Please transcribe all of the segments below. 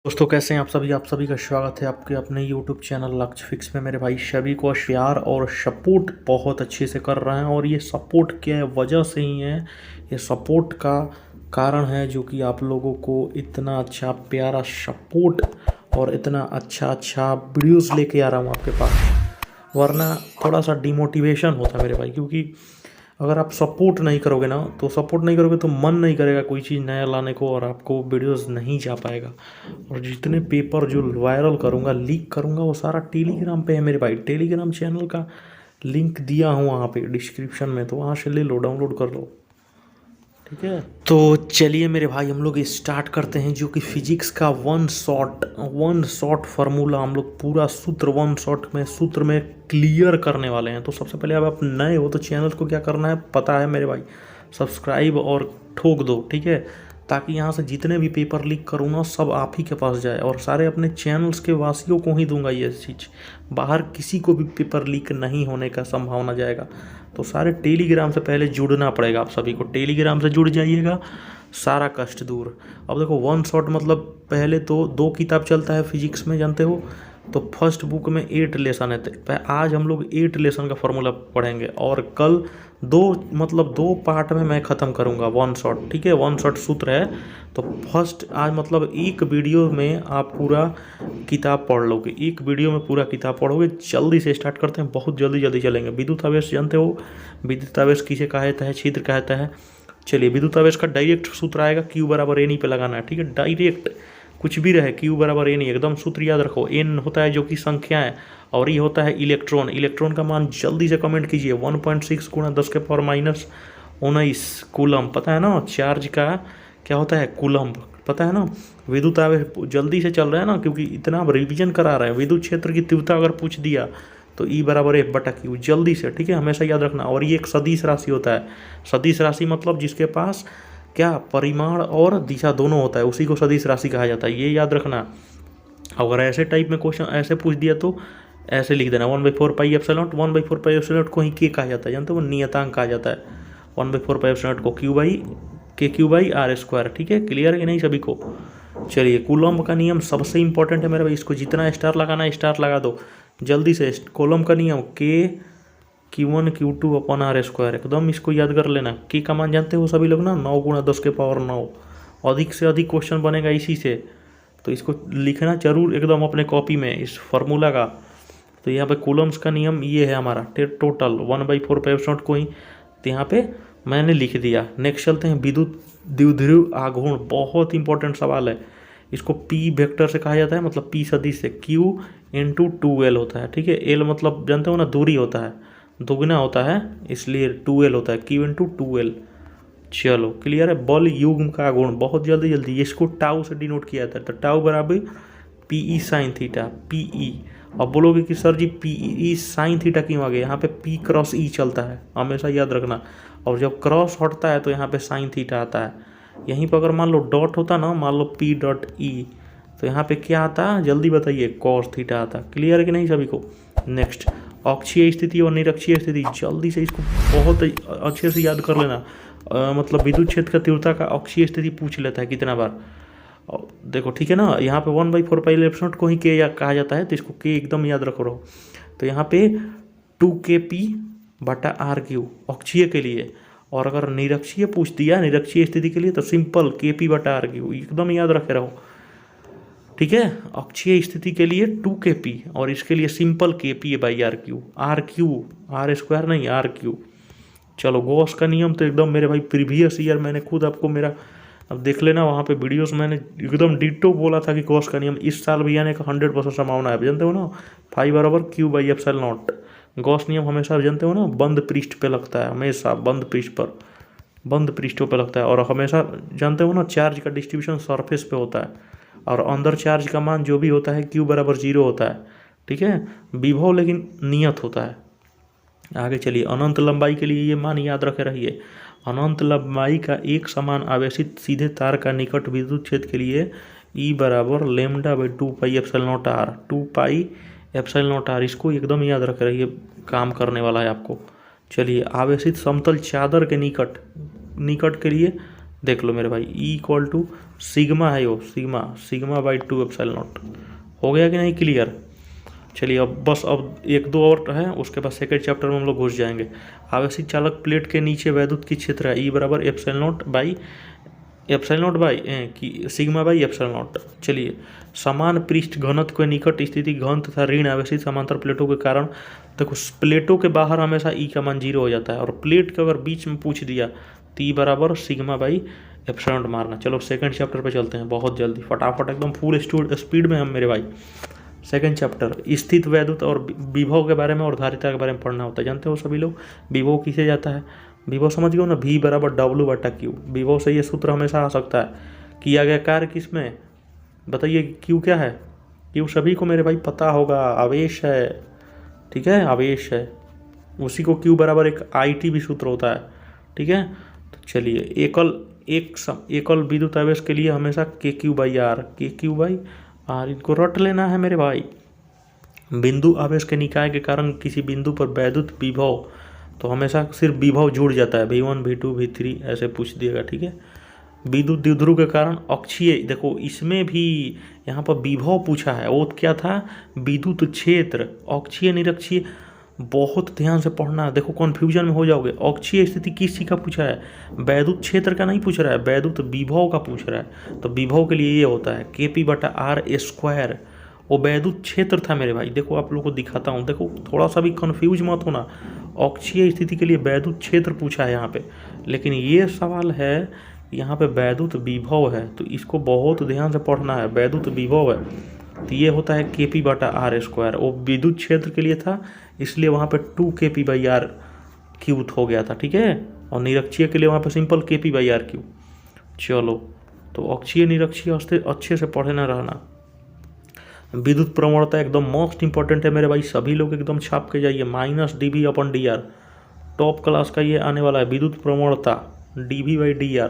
दोस्तों कैसे हैं आप सभी का स्वागत है आपके अपने यूट्यूब चैनल लक्ष्य फिक्स में। मेरे भाई सभी को प्यार और सपोर्ट बहुत अच्छे से कर रहे हैं और ये सपोर्ट क्या है वजह से ही है। ये सपोर्ट का कारण है जो कि आप लोगों को इतना अच्छा प्यारा सपोर्ट और इतना अच्छा वीडियोस लेके आ रहा हूँ आपके पास। वरना थोड़ा सा डिमोटिवेशन होता है मेरे भाई, क्योंकि अगर आप सपोर्ट नहीं करोगे ना तो मन नहीं करेगा कोई चीज़ नया लाने को और आपको वीडियोस नहीं जा पाएगा। और जितने पेपर जो वायरल करूँगा लीक करूँगा वो सारा टेलीग्राम पे है मेरे भाई। टेलीग्राम चैनल का लिंक दिया हूँ वहाँ पे डिस्क्रिप्शन में, तो वहाँ से ले लो, डाउनलोड कर लो, ठीक है। तो चलिए मेरे भाई हम लोग स्टार्ट करते हैं, जो कि फिजिक्स का वन शॉट फार्मूला हम लोग पूरा सूत्र में क्लियर करने वाले हैं। तो सबसे पहले अब आप नए हो तो चैनल को क्या करना है पता है मेरे भाई, सब्सक्राइब और ठोक दो, ठीक है, ताकि यहाँ से जितने भी पेपर लीक करूँगा सब आप ही के पास जाए। और सारे अपने चैनल्स के वासियों को ही दूंगा ये चीज़, बाहर किसी को भी पेपर लीक नहीं होने का संभावना जाएगा। तो सारे टेलीग्राम से पहले जुड़ना पड़ेगा, आप सभी को टेलीग्राम से जुड़ जाइएगा, सारा कष्ट दूर। अब देखो वन शॉट मतलब पहले तो 2 किताब चलता है फिजिक्स में, जानते हो। तो फर्स्ट बुक में 8 लेसन है, आज हम लोग 8 लेसन का फॉर्मूला पढ़ेंगे और कल 2 पार्ट में मैं ख़त्म करूँगा वन शॉट, ठीक है। वन शॉट सूत्र है तो फर्स्ट आज मतलब एक वीडियो में आप पूरा किताब पढ़ लोगे, एक वीडियो में पूरा किताब पढ़ोगे। जल्दी से स्टार्ट करते हैं, बहुत जल्दी चलेंगे। विद्युत आवेश जानते हो, विद्युत आवेश किसे कहता है, छिद्र कहता है। चलिए विद्युत आवेश का डायरेक्ट सूत्र आएगा, Q बराबर एन पे लगाना है, ठीक है। डायरेक्ट कुछ भी रहे, Q बराबर एन, एकदम सूत्र याद रखो। एन होता है जो कि संख्या है और ये होता है इलेक्ट्रॉन। इलेक्ट्रॉन का मान जल्दी से कमेंट कीजिए, 1.6 गुणा 10 के पावर माइनस 19 कूलम, पता है ना। चार्ज का क्या होता है, कूलम, पता है ना। विद्युत आवेश जल्दी से चल रहा है ना, क्योंकि इतना आप रिविजन करा रहे हैं। विद्युत क्षेत्र की तीव्रता अगर पूछ दिया तो E बराबर F बटा Q, जल्दी से, ठीक है, हमेशा याद रखना। और ये एक सदिश राशि होता है। सदिश राशि मतलब जिसके पास क्या परिमाण और दिशा दोनों होता है, उसी को सदिश राशि कहा जाता है, ये याद रखना। अगर ऐसे टाइप में क्वेश्चन ऐसे पूछ दिया तो ऐसे लिख देना 1/4 पाई epsilon not. 1/4 pi epsilon not को ही के कहा जाता है, जानते हो, वो नियतांक कहा जाता है। 1/4 पाई एप्सिलॉन नॉट को क्यू बाई आर स्क्वायर, ठीक है। क्लियर है नहीं सभी को। चलिए कूलम्ब का नियम सबसे इंपॉर्टेंट है मेरे भाई, इसको जितना स्टार लगाना है स्टार लगा दो जल्दी से। कूलम्ब का नियम K Q1 Q2 upon are square, एकदम इसको याद कर लेना। के का मान जानते हो सभी लोग ना, 9 गुणा 10 के पावर 9। अधिक से अधिक क्वेश्चन बनेगा इसी से, तो इसको लिखना जरूर एकदम अपने कॉपी में इस फार्मूला का। तो यहाँ पे कूलम्ब्स का नियम ये है हमारा, टोटल 1/4 पाई एप्सिलॉन नॉट को ही तो यहाँ पे मैंने लिख दिया। नेक्स्ट चलते हैं विद्युत द्विध्रुव आघूर्ण, बहुत इंपॉर्टेंट सवाल है। इसको P वेक्टर से कहा जाता है, मतलब P सदिश से। Q इंटू 2L होता है, ठीक है। L मतलब जानते हो ना, दूरी होता है, दोगुना होता है, इसलिए 2L होता है, Q इंटू 2L। चलो क्लियर है। बल युग्म का गुण, बहुत जल्दी इसको टाउ से डिनोट किया जाता है। तो टाउ बराबर PE साइन थीटा, PE। अब बोलोगे कि सर जी PE साइन थीटा क्यों आ गया, यहाँ पे P क्रॉस E चलता है, हमेशा याद रखना। और जब क्रॉस हटता है तो यहाँ पे साइन थीटा आता है। यहीं पर अगर मान लो डॉट होता ना, मान लो P डॉट E, तो यहाँ पे क्या आता है जल्दी बताइए, कॉस थीटा आता। क्लियर है कि नहीं सभी को। नेक्स्ट अक्षीय स्थिति और निरक्षीय स्थिति, जल्दी से इसको बहुत अच्छे से याद कर लेना। मतलब विद्युत क्षेत्र का तीव्रता का अक्षीय स्थिति पूछ लेता है कितना बार। देखो ठीक है ना, यहाँ पे 1/4 पाई एप्सिलॉन नॉट को ही के कहा जाता है, तो इसको के एकदम याद रखो रहो। तो यहाँ पे 2kp बटा आर क्यू अक्षीय के लिए, और अगर निरक्षीय पूछ दिया निरक्षीय स्थिति के लिए तो सिंपल KP बटा आर क्यू, एकदम याद रखे रहो, ठीक है। अक्षीय स्थिति के लिए 2kp और इसके लिए simple KP by r q, r square नहीं, आर क्यू। चलो गॉस का नियम तो एकदम मेरे भाई प्रीवियस ईयर मैंने खुद आपको मेरा, अब देख लेना वहाँ पे वीडियोस, मैंने एकदम डिट्टो बोला था कि गॉस का नियम इस साल भी आने का 100% संभावना है, जानते हो ना। 5 बराबर Q by epsilon not. Gauss नियम हमेशा जानते हो ना, बंद पृष्ठ पे लगता है, हमेशा बंद पृष्ठों पे लगता है। और हमेशा जानते हो ना, चार्ज का डिस्ट्रीब्यूशन सरफेस पे होता है और अंदर चार्ज का मान जो भी होता है Q बराबर 0 होता है, ठीक है। विभव लेकिन नियत होता है। आगे चलिए, अनंत लंबाई के लिए ये मान याद रखे रहिए। अनंत लंबाई का एक समान आवेशित सीधे तार का निकट विद्युत क्षेत्र के लिए E बराबर lambda by 2 pi epsilon naught r, 2 pi epsilon naught r, इसको एकदम याद रखे रहिए, काम करने वाला है आपको। चलिए आवेशित समतल चादर के निकट के लिए देख लो मेरे भाई, ई इक्वल टू सिग्मा है, वो sigma sigma by 2 epsilon not. हो गया कि नहीं क्लियर? चलिए अब बस अब एक दो और है, उसके बाद सेकेंड चैप्टर में हम लोग घुस जाएंगे। आवेशित चालक प्लेट के नीचे वैद्युत की क्षेत्र है, ई बराबर एप्सिलॉन नॉट बाई की सिग्मा बाई एप्सिलॉन नॉट। चलिए, समान पृष्ठ घनत्व के निकट स्थिति घन तथा ऋण आवेशित समांतर प्लेटों के कारण, देखो प्लेटों के बाहर हमेशा ई का मान 0 हो जाता है, और प्लेट के अगर बीच में पूछ दिया तो ई बराबर सिग्मा बाई एप्सिलॉन नॉट मारना। चलो सेकंड चैप्टर पे चलते हैं बहुत जल्दी, फटाफट एकदम फुल स्पीड में हम मेरे भाई। सेकंड चैप्टर, स्थित वैद्युत और विभव के बारे में और धारिता के बारे में पढ़ना होता है। जानते हो सभी लोग विभव किसे जाता है? विभव समझ गए ना, V बराबर W बटा Q। विभव से ये सूत्र हमेशा आ सकता है। किया गया कार्य किसमें, बताइए Q क्या है? Q सभी को मेरे भाई पता होगा, आवेश है, ठीक है, आवेश है। उसी को Q बराबर एक IT भी सूत्र होता है, ठीक है। तो चलिए, एकल विद्युत आवेश के लिए हमेशा KQ/R इनको रट लेना है मेरे भाई। बिंदु आवेश के निकाय के कारण किसी बिंदु पर वैद्युत विभव, तो हमेशा सिर्फ विभव जुड़ जाता है, V1 V2 V3 ऐसे पूछ दिएगा, ठीक है। विद्युत द्विध्रुव के कारण अक्षीय, देखो इसमें भी यहाँ पर विभव पूछा है, वो क्या था, विद्युत क्षेत्र, अक्षीय निरक्षीय, बहुत ध्यान से पढ़ना। देखो कन्फ्यूजन में हो जाओगे। अक्षीय स्थिति किस चीज़ का पूछा है? वैद्युत क्षेत्र का नहीं पूछ रहा है, वैद्युत विभव का पूछ रहा है। तो विभव के लिए ये होता है KP/R²। वो वैद्युत क्षेत्र था मेरे भाई। देखो आप लोगों को दिखाता हूँ, देखो थोड़ा सा भी कंफ्यूज मत होना। अक्षीय स्थिति के लिए वैद्युत क्षेत्र पूछा है यहाँ पे, लेकिन ये सवाल है यहाँ पे वैद्युत विभव है, तो इसको बहुत ध्यान से पढ़ना है। वैद्युत विभव है तो ये होता है KP/R²। वो विद्युत क्षेत्र के लिए था, इसलिए वहाँ पे 2 KP/R³ हो गया था, ठीक है। और निरक्षीय के लिए वहाँ पे सिंपल KP/R³। चलो, तो अक्षीय निरक्षीय अच्छे से पढ़े ना रहना। विद्युत प्रवणता एकदम मोस्ट इंपॉर्टेंट है मेरे भाई, सभी लोग एकदम छाप के जाइए, -dV/dr टॉप क्लास का ये आने वाला है। विद्युत प्रवणता dV/dr,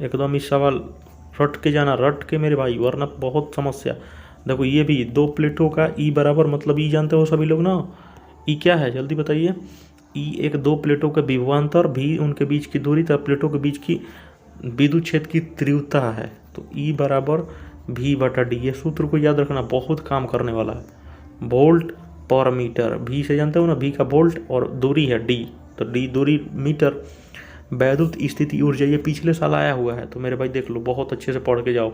एकदम इस सवाल रट के जाना, रट के मेरे भाई, वरना बहुत समस्या। देखो ये भी दो प्लेटों का ई बराबर, मतलब ई जानते हो सभी लोग ना, ई क्या है जल्दी बताइए। ई एक दो प्लेटों के विभवांतर, भी उनके बीच की दूरी तथा प्लेटों के बीच की विद्युत क्षेत्र की तीव्रता है। तो ई बराबर V/D, ये सूत्र को याद रखना, बहुत काम करने वाला है। वोल्ट पर मीटर, V से जानते हो ना, V का वोल्ट, और दूरी है D, तो D दूरी मीटर। वैद्युत स्थिति ऊर्जा, ये पिछले साल आया हुआ है, तो मेरे भाई देख लो, बहुत अच्छे से पढ़ के जाओ।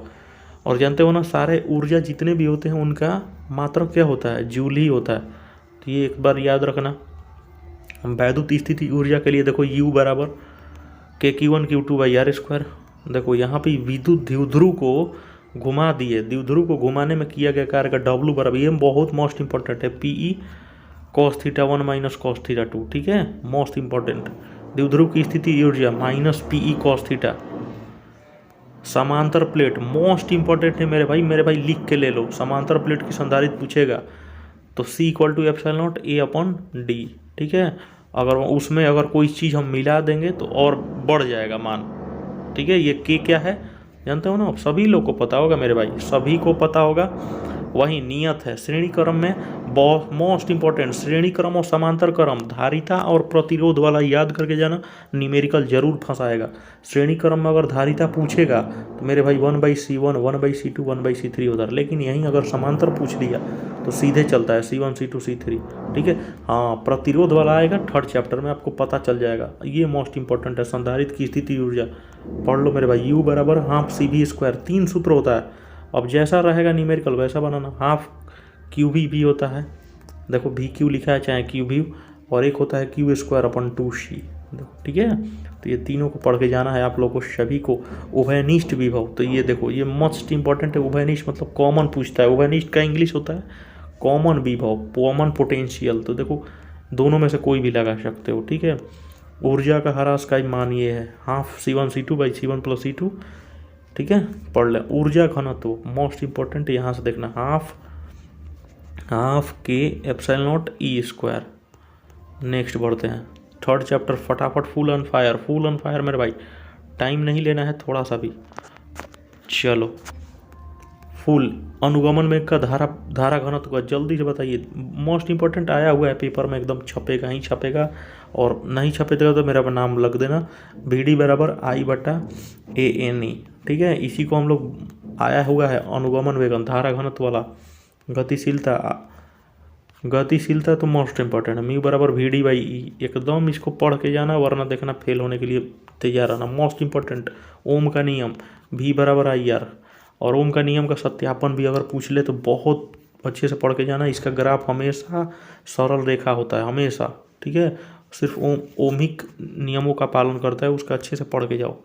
और जानते हो ना, सारे ऊर्जा जितने भी होते हैं उनका मात्रक क्या होता है, जूल ही होता है। तो ये एक बार याद रखना। वैद्युत स्थिति ऊर्जा के लिए देखो U बराबर KQ1Q2/R²। देखो यहाँ पे विद्युत द्विध्रुव को घुमा दिए, द्विध्रुव को घुमाने में किया गया कार्य का W बराबर, ये बहुत मोस्ट इंपॉर्टेंट है, PE cos θ1 - cos θ2, ठीक है, मोस्ट इंपॉर्टेंट। द्विध्रुव की स्थिति ऊर्जा -PE cos θ। समांतर प्लेट मोस्ट इंपॉर्टेंट है मेरे भाई लिख के ले लो। समांतर प्लेट की संधारित्र पूछेगा तो C = εA/D, ठीक है। अगर उसमें अगर कोई चीज़ हम मिला देंगे तो और बढ़ जाएगा मान, ठीक है। ये K क्या है जानते हो ना, सभी लोग को पता होगा मेरे भाई, सभी को पता होगा। वही नियत है श्रेणी क्रम में, बहुत मोस्ट इंपॉर्टेंट, श्रेणी क्रम और समांतर क्रम, धारिता और प्रतिरोध वाला याद करके जाना, न्यूमेरिकल जरूर फंसाएगा। श्रेणी क्रम में अगर धारिता पूछेगा तो मेरे भाई 1/C1 1/C2 1/C3 होता है, लेकिन यहीं अगर समांतर पूछ दिया तो सीधे चलता है C1 C2 C3, ठीक है। हाँ, प्रतिरोध वाला आएगा थर्ड चैप्टर में, आपको पता चल जाएगा। ये मोस्ट इंपॉर्टेंट है, संधारित्र की स्थिति ऊर्जा पढ़ लो मेरे भाई। U बराबर ½ CV², 3 सूत्र होता है। अब जैसा रहेगा न्यूमेरिकल वैसा बनाना। हाफ QV भी होता है, देखो VQ लिखा है चाहे QV, और एक होता है Q²/2C, देखो, ठीक है। तो ये तीनों को पढ़ के जाना है आप लोगों को सभी को। उभयनिष्ठ विभव, तो ये देखो ये मोस्ट इंपॉर्टेंट है। उभयनिष्ठ मतलब कॉमन पूछता है, उभयनिष्ठ का इंग्लिश होता है कॉमन विभव, कॉमन पोटेंशियल। तो देखो दोनों में से कोई भी लगा सकते हो, ठीक है। ऊर्जा का ह्रास का मान ये है ½ C1C2/C1 + C2, ठीक है, पढ़ ले। ऊर्जा घनत्व मोस्ट इंपॉर्टेंट, यहाँ से देखना, ½ K ε0E²। नेक्स्ट बढ़ते हैं थर्ड चैप्टर, फटाफट फुल ऑन फायर मेरे भाई, टाइम नहीं लेना है थोड़ा सा भी। चलो फुल अनुगमन में का धारा घनत्व का जल्दी से बताइए। मोस्ट इंपॉर्टेंट आया हुआ है पेपर में, एकदम छपेगा ही छपेगा, और नहीं छपेगा तो मेरा नाम लग देना। VD बराबर I/ANE, ठीक है। इसी को हम लोग आया हुआ है अनुगमन वेगन धारा घनत्व वाला। गतिशीलता तो मोस्ट इंपॉर्टेंट है, म्यू बराबर VD/E। एकदम इसको पढ़ के जाना, वरना देखना फेल होने के लिए तैयार रहना। मोस्ट इंपॉर्टेंट ओम का नियम V बराबर IR, और ओम का नियम का सत्यापन भी अगर पूछ ले तो बहुत अच्छे से पढ़ के जाना। इसका ग्राफ हमेशा सरल रेखा होता है, हमेशा, ठीक है। सिर्फ ओमिक नियमों का पालन करता है, उसका अच्छे से पढ़ के जाओ।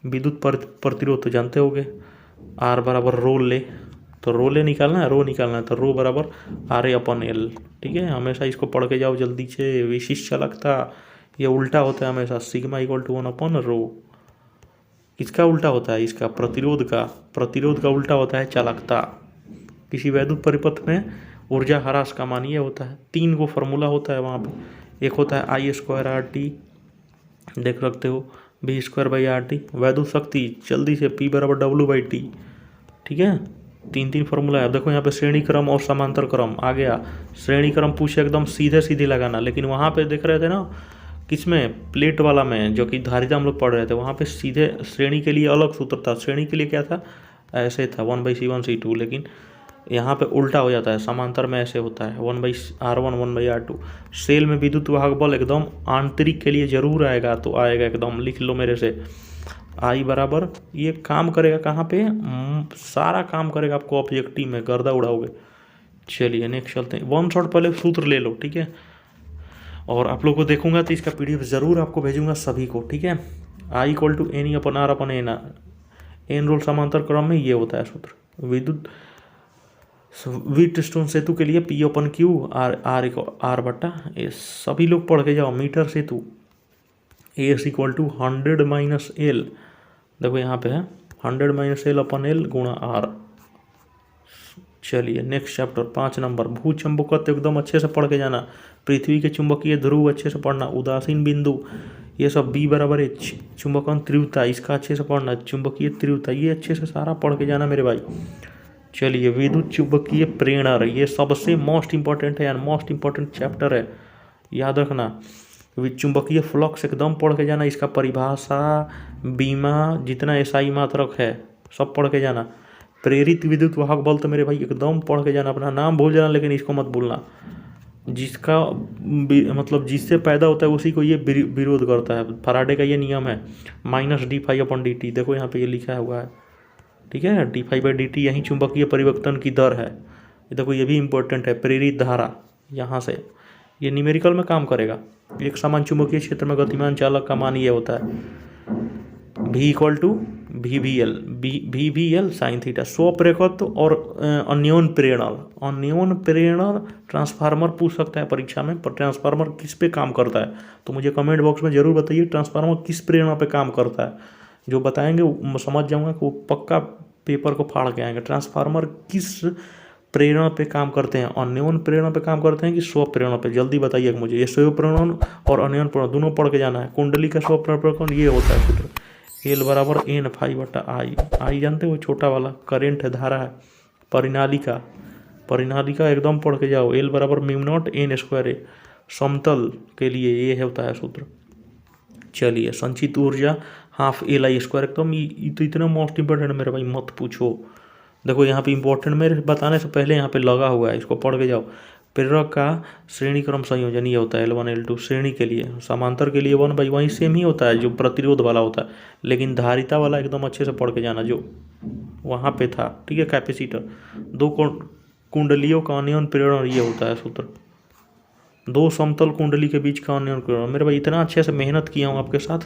विद्युत प्रतिरोध तो जानते होगे, R बराबर रो ले, तो रो ले निकालना है, रो निकालना है, तो रो बराबर RA/L, ठीक है। हमेशा इसको पढ़ के जाओ जल्दी से। विशिष्ट चालकता ये उल्टा होता है हमेशा, सिग्मा = 1/ρ। इसका उल्टा होता है, इसका प्रतिरोध का उल्टा होता है चालकता। किसी वैद्युत परिपथ में ऊर्जा ह्रास का मान ये होता है। 3 को फॉर्मूला होता है वहाँ पे। एक होता है I² देख सकते हो, V² वैद्युत शक्ति जल्दी से P बराबर W/T, ठीक है। 3 फॉर्मूला है। देखो यहाँ पे श्रेणी क्रम और समांतर क्रम आ गया। श्रेणी क्रम पूछे एकदम सीधे लगाना, लेकिन वहाँ पे देख रहे थे ना किसमें, प्लेट वाला में, जो कि धारिता हम लोग पढ़ रहे थे, वहाँ पे सीधे श्रेणी के लिए अलग सूत्र था। श्रेणी के लिए क्या था, ऐसे था 1/C1 C2, लेकिन यहाँ पे उल्टा हो जाता है। समांतर में ऐसे होता है 1/R1 1/R2। सेल में विद्युत वाहक बल एकदम आंतरिक के लिए जरूर आएगा, तो आएगा एकदम, लिख लो मेरे से। I बराबर ये काम करेगा कहाँ पे, सारा काम करेगा आपको ऑब्जेक्टिव में, गर्दा उड़ाओगे। चलिए नेक्स्ट चलते हैं। 1 शॉट पहले सूत्र ले लो, ठीक है। और आप लोग को देखूंगा तो इसका PDF जरूर आपको भेजूंगा सभी को, ठीक है। I = NE/R/N। एन रोल समांतर क्रम में ये होता है सूत्र। व्हीटस्टोन सेतु के लिए P/Q R/S। सभी लोग पढ़ के जाओ। मीटर सेतु AS = 100 - L, देखो यहाँ पे है 100 - L/L गुणा R। चलिए नेक्स्ट चैप्टर 5 नंबर, भूचुंबकत्व एकदम अच्छे से पढ़ के जाना। पृथ्वी के चुंबकीय ध्रुव अच्छे से पढ़ना, उदासीन बिंदु ये सब B बराबर H। चुंबकन तीव्रता इसका अच्छे से पढ़ना, चुंबकीय तीव्रता ये अच्छे से सारा पढ़ के जाना मेरे भाई। चलिए विद्युत चुंबकीय प्रेरण ये सबसे मोस्ट इंपॉर्टेंट है यार, मोस्ट इंपॉर्टेंट चैप्टर है, याद रखना। चुंबकीय फ्लक्स एकदम पढ़ के जाना, इसका परिभाषा, बीमा, जितना SI मात्रक है सब पढ़ के जाना। प्रेरित विद्युत वाहक बल तो मेरे भाई एकदम पढ़ के जाना। अपना नाम भूल जाना लेकिन इसको मत भूलना। जिसका मतलब जिससे पैदा होता है उसी को ये विरोध करता है। फराडे का ये नियम है -dϕ/dt। देखो यहाँ पे ये लिखा हुआ है, ठीक है। dϕ/dt यही चुंबकीय परिवर्तन की दर है। देखो ये भी इंपॉर्टेंट है। प्रेरित धारा यहाँ से ये न्यूमेरिकल में काम करेगा। एक समान चुंबकीय क्षेत्र में गतिमान चालक का मान ये होता है V = VVL sin थीटा। स्वप्रेरकत्व और अन्योन प्रेरण ट्रांसफार्मर पूछ सकता है परीक्षा में, पर ट्रांसफार्मर किस पे काम करता है तो मुझे कमेंट बॉक्स में जरूर बताइए ट्रांसफार्मर किस प्रेरणा पे काम करता है। जो बताएंगे समझ जाऊंगा कि वो पक्का पेपर को फाड़ के आएंगे। ट्रांसफार्मर किस प्रेरणा पे काम करते हैं, अन्योन प्रेरणा पे काम करते हैं कि स्व प्रेरणा पे, जल्दी बताइए मुझे। ये स्व प्रेरण और अन्योन प्रेरण दोनों पढ़ के जाना है। कुंडली का स्व प्रेरण ये होता है सूत्र L बराबर N/I। I जानते हो छोटा वाला करेंट है, धारा है। परिनालिका एकदम पढ़ के जाओ। L बराबर μ0 N²। समतल के लिए ये होता है सूत्र। चलिए संचित ऊर्जा ½LI²। एकदम ये तो इतना मोस्ट इंपॉर्टेंट मेरे भाई, मत पूछो। देखो यहाँ पे इंपॉर्टेंट मेरे बताने से पहले यहाँ पे लगा हुआ है, इसको पढ़ के जाओ। प्रेरक का श्रेणी क्रम संयोजन ये होता है L1 L2 श्रेणी के लिए। समांतर के लिए 1/, वही सेम ही होता है जो प्रतिरोध वाला होता है, लेकिन धारिता वाला एकदम अच्छे से पढ़ के जाना जो वहाँ पे था, ठीक है। कैपेसिटर 2 कुंडलियों का अन्योन प्रेरण ये होता है सूत्र। 2 समतल कुंडली के बीच का अन्योन प्रेरण। मेरे भाई इतना अच्छे से मेहनत किया हूँ आपके साथ।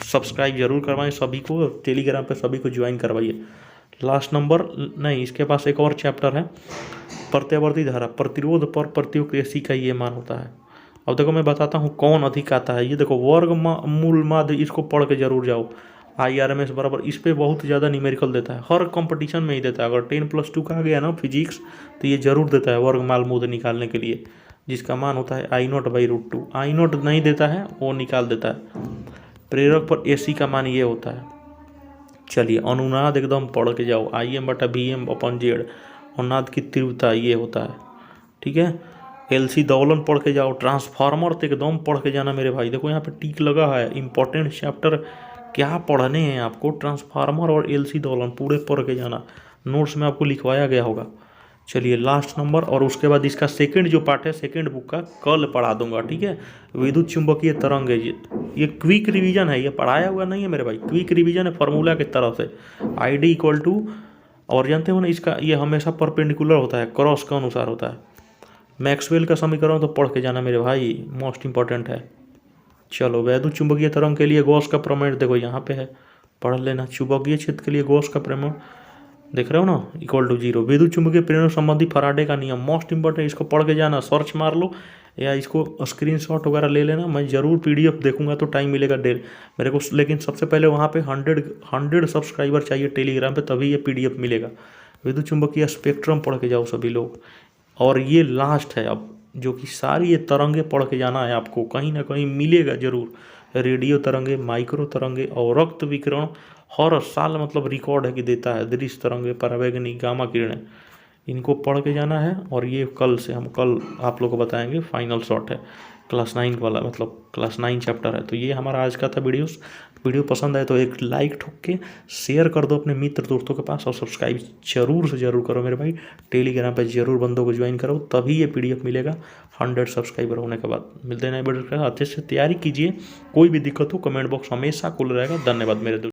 सब्सक्राइब जरूर करवाएं सभी को, टेलीग्राम पे सभी को ज्वाइन करवाइए। लास्ट नंबर नहीं, इसके पास एक और चैप्टर है प्रत्यावर्ती धारा। प्रतिरोध पर प्रत्युक्त AC का ये मान होता है। अब देखो मैं बताता हूँ कौन अधिक आता है। ये देखो वर्ग मूल माध्य, इसको पढ़ के जरूर जाओ। IRMS बराबर, इस पर बहुत ज़्यादा न्यूमेरिकल देता है, हर कंपटीशन में ही देता है। अगर 10+2 का आ गया ना फिजिक्स तो ये जरूर देता है वर्ग मूल निकालने के लिए, जिसका मान होता है I0/√2। I0 नहीं देता है, वो निकाल देता है। प्रेरक पर AC का मान ये होता है चलिए अनुनाद एकदम पढ़ के जाओ, Im/Vm/Z, अनुनाद की तीव्रता ये होता है, ठीक है। LC दोलन पढ़ के जाओ, ट्रांसफार्मर तो एकदम पढ़ के जाना मेरे भाई। देखो यहाँ पे टिक लगा है, इंपॉर्टेंट चैप्टर क्या पढ़ने हैं आपको, ट्रांसफार्मर और LC दोलन पूरे पढ़ के जाना, नोट्स में आपको लिखवाया गया होगा। चलिए लास्ट नंबर, और उसके बाद इसका सेकंड जो पार्ट है, सेकंड बुक का कल पढ़ा दूंगा, ठीक है। विद्युत चुंबकीय तरंग है ये क्विक रिवीजन है, ये पढ़ाया हुआ नहीं है मेरे भाई, क्विक रिवीजन है फार्मूला की तरफ से। ID = और जानते हो ना इसका, ये हमेशा परपेंडिकुलर होता है, क्रॉस के अनुसार होता है। मैक्सवेल का समीकरण तो पढ़ के जाना मेरे भाई, मोस्ट इंपॉर्टेंट है। चलो वैद्युत चुंबकीय तरंग के लिए गॉस का प्रमेय देखो यहाँ पे है, पढ़ लेना। चुंबकीय क्षेत्र के लिए गॉस का प्रमेय देख रहे हो ना, =0। विद्युत चुंबकीय प्रेरण संबंधी फराडे का नियम मोस्ट इंपॉर्टेंट, इसको पढ़ के जाना, सर्च मार लो या इसको स्क्रीनशॉट वगैरह ले लेना। मैं ज़रूर PDF देखूंगा तो टाइम मिलेगा डेढ़ मेरे को, लेकिन सबसे पहले वहाँ पे 100 सब्सक्राइबर चाहिए टेलीग्राम पे, तभी ये PDF मिलेगा। विद्युत चुंबकीय स्पेक्ट्रम पढ़ के जाओ सभी लोग। और ये लास्ट है अब, जो कि सारी ये तरंगे पढ़ के जाना है आपको, कहीं ना कहीं मिलेगा जरूर। रेडियो तरंगे, माइक्रो तरंगे और रक्त विकिरण हर साल मतलब रिकॉर्ड है कि देता है। दृश्य तरंगे, परावैंगनी, गामा किरणें, इनको पढ़ के जाना है। और ये कल आप लोग को बताएंगे, फाइनल शॉट है क्लास 9 वाला, मतलब क्लास 9 चैप्टर है। तो ये हमारा आज का था वीडियो पसंद आए तो एक लाइक ठोक के शेयर कर दो अपने मित्र दोस्तों के पास, और सब्सक्राइब जरूर से जरूर करो मेरे भाई। टेलीग्राम पे जरूर बंदों को ज्वाइन करो, तभी ये PDF मिलेगा 100 सब्सक्राइबर होने के बाद। मिलते हैं नए वीडियो के साथ, अच्छे से तैयारी कीजिए। कोई भी दिक्कत हो कमेंट बॉक्स हमेशा खुला रहेगा। धन्यवाद मेरे दोस्त।